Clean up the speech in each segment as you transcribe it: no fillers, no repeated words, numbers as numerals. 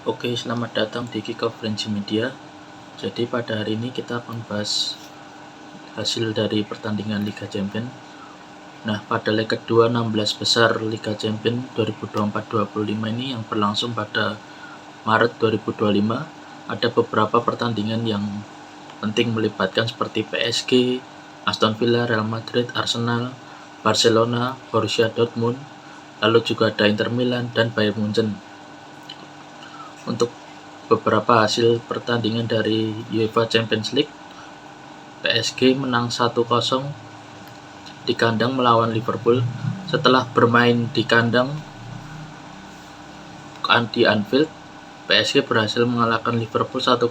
Oke, selamat datang di Kickoff Frenzy Media. Jadi pada hari ini kita akan bahas hasil dari pertandingan Liga Champions. Nah, pada leg kedua 16 besar Liga Champions 2024-25 ini yang berlangsung pada Maret 2025, ada beberapa pertandingan yang penting melibatkan seperti PSG, Aston Villa, Real Madrid, Arsenal, Barcelona, Borussia Dortmund, lalu juga ada Inter Milan dan Bayern Munchen. Untuk beberapa hasil pertandingan dari UEFA Champions League, PSG menang 1-0 di kandang melawan Liverpool. Setelah bermain di kandang di Anfield, PSG berhasil mengalahkan Liverpool 1-0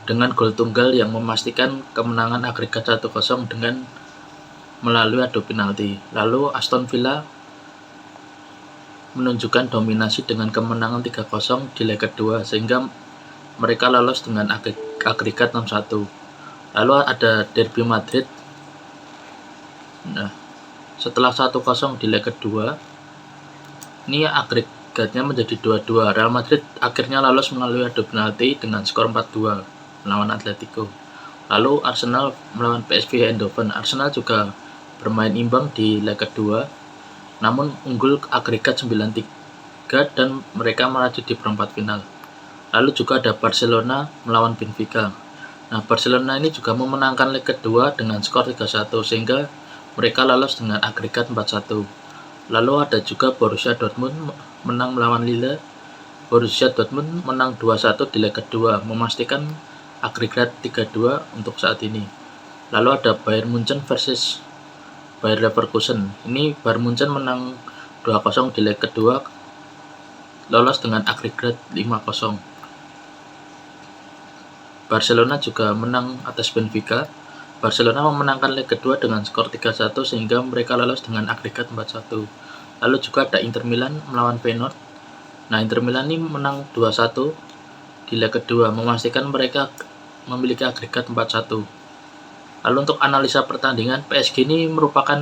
dengan gol tunggal yang memastikan kemenangan agregat 1-0 dengan melalui adu penalti. Lalu Aston Villa menunjukkan dominasi dengan kemenangan 3-0 di leg kedua sehingga mereka lolos dengan agregat 6-1. Lalu ada Derby Madrid. Nah, setelah 1-0 di leg kedua, ini agregatnya menjadi 2-2. Real Madrid akhirnya lolos melalui adu penalti dengan skor 4-2 melawan Atletico. Lalu Arsenal melawan PSV Eindhoven. Arsenal juga bermain imbang di leg kedua, namun unggul agregat 9-3 dan mereka melaju di perempat final. Lalu juga ada Barcelona melawan Benfica. Nah, Barcelona ini juga memenangkan leg kedua dengan skor 3-1 sehingga mereka lolos dengan agregat 4-1. Lalu ada juga Borussia Dortmund menang melawan Lille. Borussia Dortmund menang 2-1 di leg kedua, memastikan agregat 3-2 untuk saat ini. Lalu ada Bayern Munchen versus Bayer Leverkusen. Ini Bayern Munchen menang 2-0 di leg kedua, lolos dengan agregat 5-0. Barcelona juga menang atas Benfica. Barcelona memenangkan leg kedua dengan skor 3-1 sehingga mereka lolos dengan agregat 4-1. Lalu juga ada Inter Milan melawan Feyenoord. Nah, Inter Milan ini menang 2-1 di leg kedua, memastikan mereka memiliki agregat 4-1. Lalu untuk analisa pertandingan, PSG ini merupakan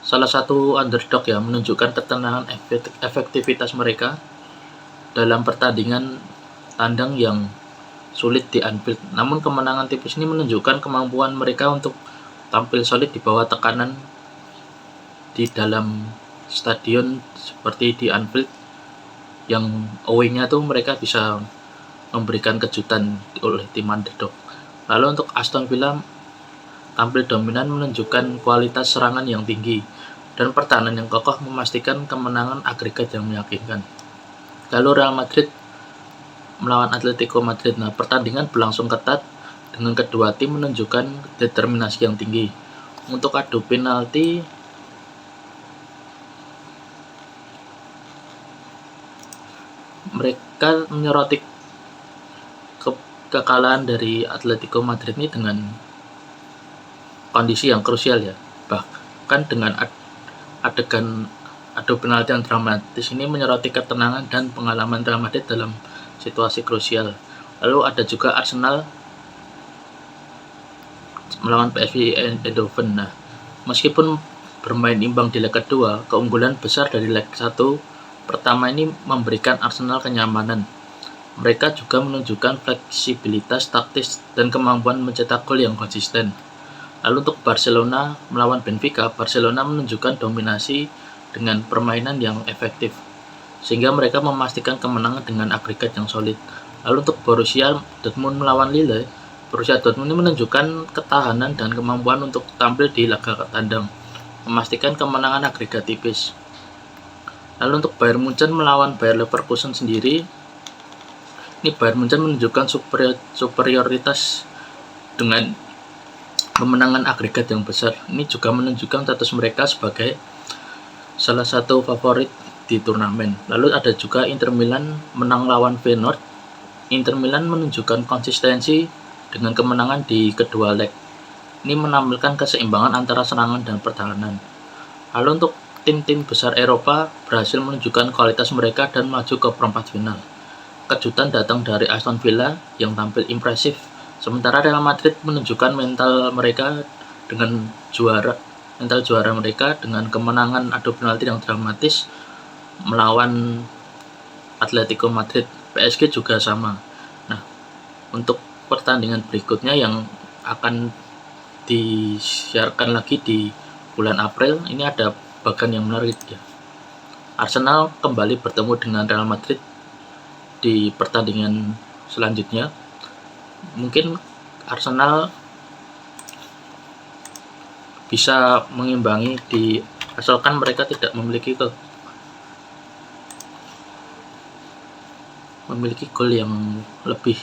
salah satu underdog ya, menunjukkan ketenangan efektivitas mereka dalam pertandingan tandang yang sulit di Anfield. Namun kemenangan tipis ini menunjukkan kemampuan mereka untuk tampil solid di bawah tekanan di dalam stadion seperti di Anfield, yang away-nya tuh mereka bisa memberikan kejutan oleh tim underdog. Lalu untuk Aston Villa tampil dominan, menunjukkan kualitas serangan yang tinggi dan pertahanan yang kokoh, memastikan kemenangan agregat yang meyakinkan. Lalu Real Madrid melawan Atletico Madrid. Nah, pertandingan berlangsung ketat dengan kedua tim menunjukkan determinasi yang tinggi. Untuk adu penalti, mereka menyoroti kekalahan dari Atletico Madrid ini dengan kondisi yang krusial ya. Bahkan dengan adegan adu penalti yang dramatis ini menyoroti ketenangan dan pengalaman Real Madrid dalam situasi krusial. Lalu ada juga Arsenal melawan PSV Eindhoven. Nah, meskipun bermain imbang di leg kedua, keunggulan besar dari leg 1 pertama ini memberikan Arsenal kenyamanan. Mereka juga menunjukkan fleksibilitas taktis dan kemampuan mencetak gol yang konsisten. Lalu untuk Barcelona melawan Benfica, Barcelona menunjukkan dominasi dengan permainan yang efektif, sehingga mereka memastikan kemenangan dengan agregat yang solid. Lalu untuk Borussia Dortmund melawan Lille, Borussia Dortmund ini menunjukkan ketahanan dan kemampuan untuk tampil di laga tandang, memastikan kemenangan agregat tipis. Lalu untuk Bayern Munchen melawan Bayer Leverkusen sendiri, ini Bayern Munchen menunjukkan superioritas dengan kemenangan agregat yang besar. Ini juga menunjukkan status mereka sebagai salah satu favorit di turnamen. Lalu ada juga Inter Milan menang lawan Feyenoord. Inter Milan menunjukkan konsistensi dengan kemenangan di kedua leg. Ini menampilkan keseimbangan antara serangan dan pertahanan. Lalu untuk tim-tim besar Eropa berhasil menunjukkan kualitas mereka dan maju ke perempat final. Kejutan datang dari Aston Villa yang tampil impresif, sementara Real Madrid menunjukkan mental juara mereka dengan kemenangan adu penalti yang dramatis melawan Atletico Madrid. PSG juga sama. Nah, untuk pertandingan berikutnya yang akan disiarkan lagi di bulan April, ini ada bagian yang menarik ya. Arsenal kembali bertemu dengan Real Madrid di pertandingan selanjutnya. Mungkin Arsenal bisa mengimbangi asalkan mereka tidak memiliki gol yang lebih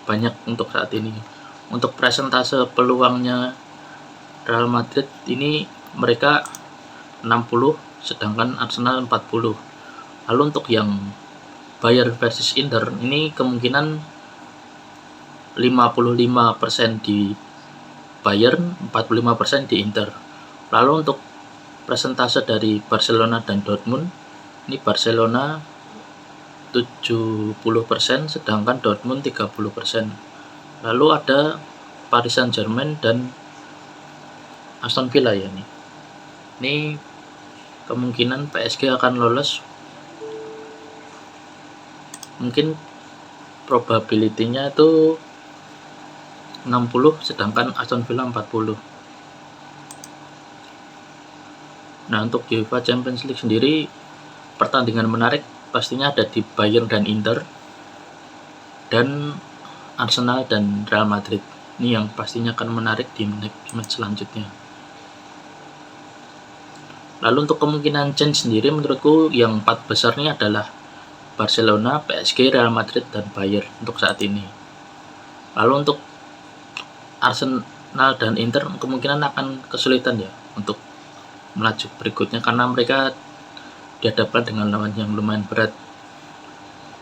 banyak untuk saat ini. Untuk persentase peluangnya Real Madrid ini mereka 60 sedangkan Arsenal 40. Lalu untuk yang Bayern versus Inter ini kemungkinan 55% di Bayern, 45% di Inter. Lalu untuk persentase dari Barcelona dan Dortmund, ini Barcelona 70% sedangkan Dortmund 30%. Lalu ada Paris Saint-Germain dan Aston Villa ya nih. Ini kemungkinan PSG akan lolos. Mungkin probability-nya itu 60 sedangkan Aston Villa 40. Nah, untuk UEFA Champions League sendiri pertandingan menarik pastinya ada di Bayern dan Inter dan Arsenal dan Real Madrid. Ini yang pastinya akan menarik di match selanjutnya. Lalu untuk kemungkinan change sendiri menurutku yang 4 besar ini adalah Barcelona, PSG, Real Madrid, dan Bayern untuk saat ini. Lalu untuk Arsenal dan Inter kemungkinan akan kesulitan ya untuk melaju berikutnya karena mereka dihadapkan dengan lawan yang lumayan berat,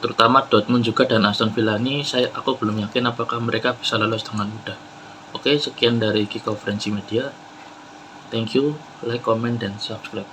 terutama Dortmund juga dan Aston Villa. Ini aku belum yakin apakah mereka bisa lolos dengan mudah. Oke, sekian dari Kiko Frenzy Media. Thank you, like, comment, dan subscribe.